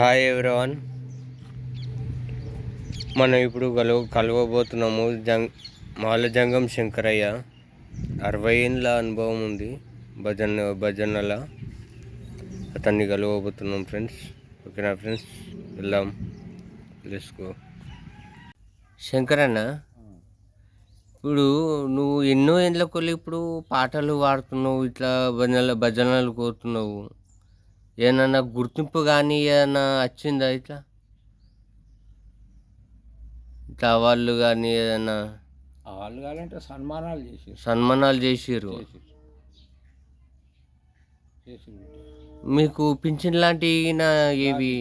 Hi everyone. మనం ఇప్పుడు కలవబోతున్నాము మాలజంగం శంకరయ్య. 60 ఏళ్ళ అనుభవం ఉంది భజనల. అతన్ని కలవబోతున్నాం ఫ్రెండ్స్. ఓకేనా ఫ్రెండ్స్, వెళ్దాం. Let's go. శంకరన్న, ఇప్పుడు నువ్వు ఎన్నో ఏళ్ళ కొల్లి ఇప్పుడు పాటలు పాడుతున్నావు, ఇట్లా భజనలు కోరుతున్నావు. ఏమన్నా గుర్తింపు కానీ ఏమన్నా వచ్చిందా? ఇట్లా ఇట్లా వాళ్ళు కానీ ఏదన్నా వాళ్ళు కావాలంటే సన్మానాలు చేసారు. చేసిర్రు. చేసి మీకు పింఛన్ లాంటివి ఏవి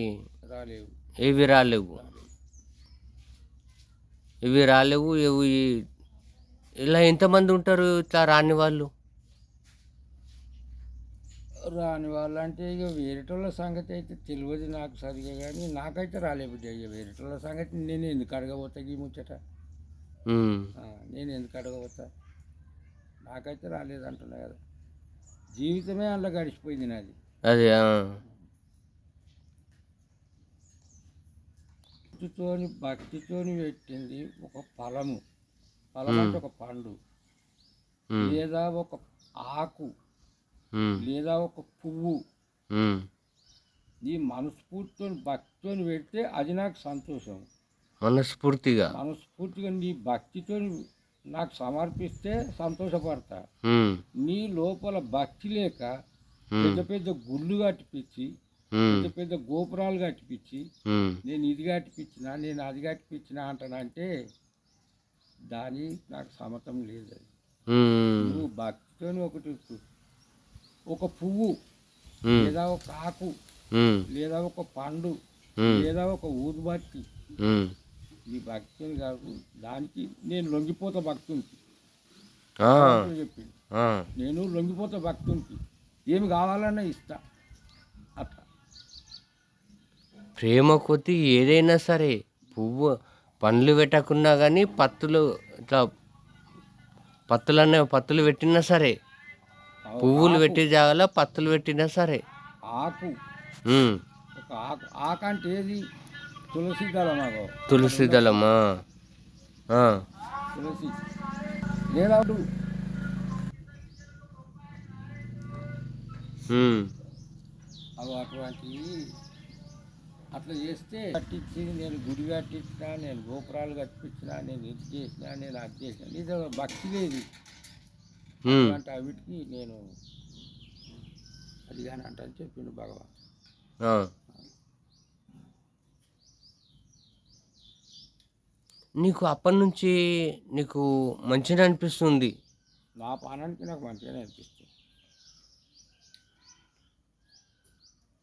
రాలేవు. ఏవి రాలేవు. ఇవి రాలేవు. ఇలా ఎంతమంది ఉంటారు ఇట్లా రాని వాళ్ళు? రాని వాళ్ళంటే ఇక వేరేటోళ్ళ సంగతి అయితే తెలియదు నాకు సరిగా, కానీ నాకైతే రాలేదు. ఇక వేరేటోళ్ళ సంగతి నేను ఎందుకు అడగబోతా ఈ ముచ్చట? నేను ఎందుకు అడగబోతా? నాకైతే రాలేదు అంటున్నా కదా. జీవితమే అందులో గడిచిపోయింది నాది. అదే భక్తితోని పెట్టింది ఒక ఫలం అంటే ఒక పండు, లేదా ఒక ఆకు, లేదా ఒక పువ్వు. ఈ మనస్ఫూర్తితో భక్తితో పెడితే అది నాకు సంతోషం. మనస్ఫూర్తిగా నీ భక్తితో నాకు సమర్పిస్తే సంతోషపడతా. నీ లోపల భక్తి లేక పెద్ద పెద్ద గుళ్ళు కట్టిపించి, పెద్ద పెద్ద గోపురాలు కట్టిపించి, నేను ఇది కట్టిపించినా, నేను అది కట్టిపించినా అంటానంటే దాని నాకు సమతం లేదు. నువ్వు భక్తితో ఒక పువ్వు, లేదా ఒక ఆకు, లేదా ఒక పండు, లేదా ఒక ఊదుబత్తి, ఈ భక్తిని కాదు. దానికి నేను లొంగిపోతా భక్తునికి చెప్పింది. నేను లొంగిపోతా భక్తునికి, ఏమి కావాలన్నా ఇస్తా. అట్లా ప్రేమ కొద్ది ఏదైనా సరే, పువ్వు పండ్లు పెట్టకున్నా కానీ పత్తులు ఇట్లా పత్తులు పెట్టినా సరే, పువ్వులు పెట్టి జాగాలో పత్తులు పెట్టినా సరే. ఆకు ఒక ఆకు అంటే ఏది? తులసి దళమా? తులసి దళమా? తులసి లేదా అటువంటి అట్లా చేస్తే కట్టించి, నేను గుడి కట్టించినా, నేను గోపురాలు కట్టించినా, నేను ఇది చేసినా, నేను అది చేసినా, ఇది భక్తి లేదు అంటే అవిటికి నేను అది కానీ అంటని చెప్పిండు భగవాన్. నీకు అప్పటి నుంచి నీకు మంచిగా అనిపిస్తుంది? నా పానానికి నాకు మంచిగానే అనిపిస్తుంది.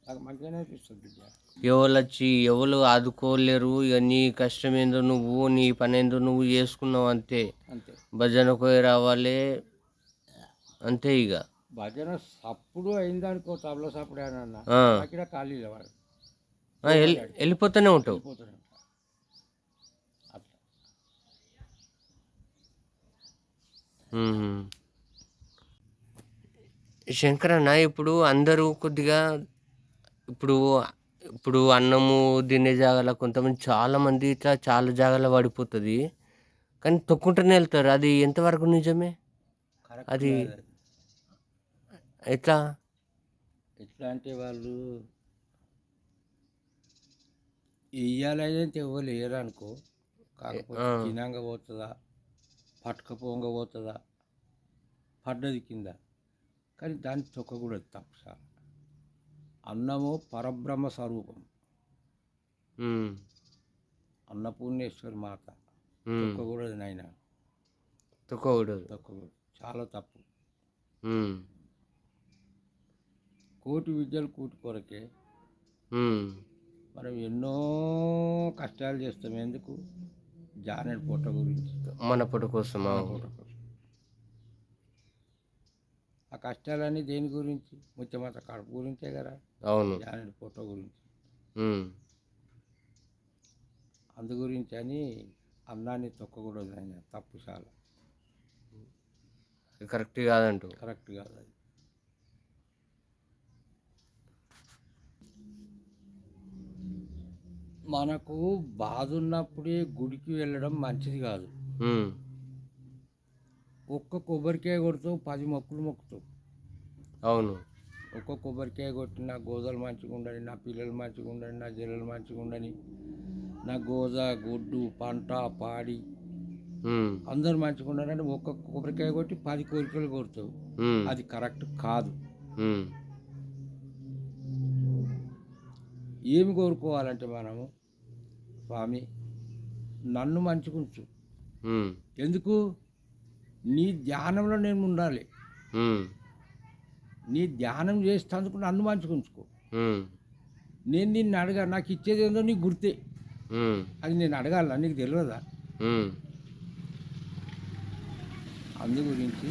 నాకు మంచిగానే అనిపిస్తుంది. ఎవరు వచ్చి ఎవరు ఆదుకోలేరు. ఇక నీ కష్టం ఏందో నువ్వు, నీ పని ఏందో నువ్వు చేసుకున్నావు అంతే. భజన పోయి రావాలి అంతే. ఇక భజన సప్పుడు అయిందనుకో, తబల సప్పుడు అని అక్కడ ఖాళీ లేవాడు, వెళ్ళిపోతూనే ఉంటావు. శంకరన్న, ఇప్పుడు అందరూ కొద్దిగా ఇప్పుడు అన్నము తినే జాగాలో కొంతమంది చాలామంది ఇట్లా చాలా జాగాలో పడిపోతుంది, కానీ తొక్కుంటూనే వెళ్తారు. అది ఎంతవరకు నిజమే? అది ఎట్లా అంటే వాళ్ళు వెయ్యాలైతే ఎవరు వేయరు అనుకో. కాకపోతే తినంగా పోతుందా, పట్టుకపోంగా పోతుందా, పడ్డది కింద. కానీ దాన్ని తొక్కకూడదు, తప్పు సార్. అన్నము పరబ్రహ్మ స్వరూపం, అన్నపూర్ణేశ్వరి మాత. తొక్కకూడదు నాయన, తొక్కకూడదు, చాలా తప్పు. కోటి విద్యలు కూటి కొరకే మనం ఎన్నో కష్టాలు చేస్తాం. ఎందుకు? జానెడు పొట్ట గురించి, మన పొట్ట కోసం. ఆ కష్టాలన్నీ దేని గురించి? ముత్యమాత కడుపు గురించే కదా. అవును, జానెడు పొట్ట గురించి. అందు గురించి అని అన్నాన్ని తొక్కకూడదు ఆయన, తప్పు చాలా. కరెక్ట్ కాదంటూ. కరెక్ట్ కాదు అది. మనకు బాధ ఉన్నప్పుడే గుడికి వెళ్ళడం మంచిది కాదు. ఉమ్, ఒక్క కొబ్బరికాయ కొడతావు 10 మొక్కులు మొక్కుతావు. అవును. ఒక్క కొబ్బరికాయ కొట్టి నా గోదలు మంచిగా ఉండని, నా పిల్లలు మంచిగా ఉండని, నా జల్లలు మంచిగా ఉండని, నా గోద గుడ్డు పంట పాడి ఉమ్, అందరు మంచిగా ఉండాలంటే ఒక్క కొబ్బరికాయ కొట్టి 10 కోరికలు కొడతావు. ఉమ్, అది కరెక్ట్ కాదు. ఉమ్, ఏమి కోరుకోవాలంటే మనము, స్వామి నన్ను మంచిగుంచు. ఉమ్, ఎందుకు? నీ ధ్యానంలో నేను ఉండాలి. ఉమ్, నీ ధ్యానం చేస్తేందుకు నన్ను మంచిగుంచుకో. ఉమ్, నేను నిన్ను అడగా, నాకు ఇచ్చేది ఏందో నీకు గుర్తే. ఉమ్, అది నేను అడగాల, నీకు తెలియదా? ఉమ్. అందు గురించి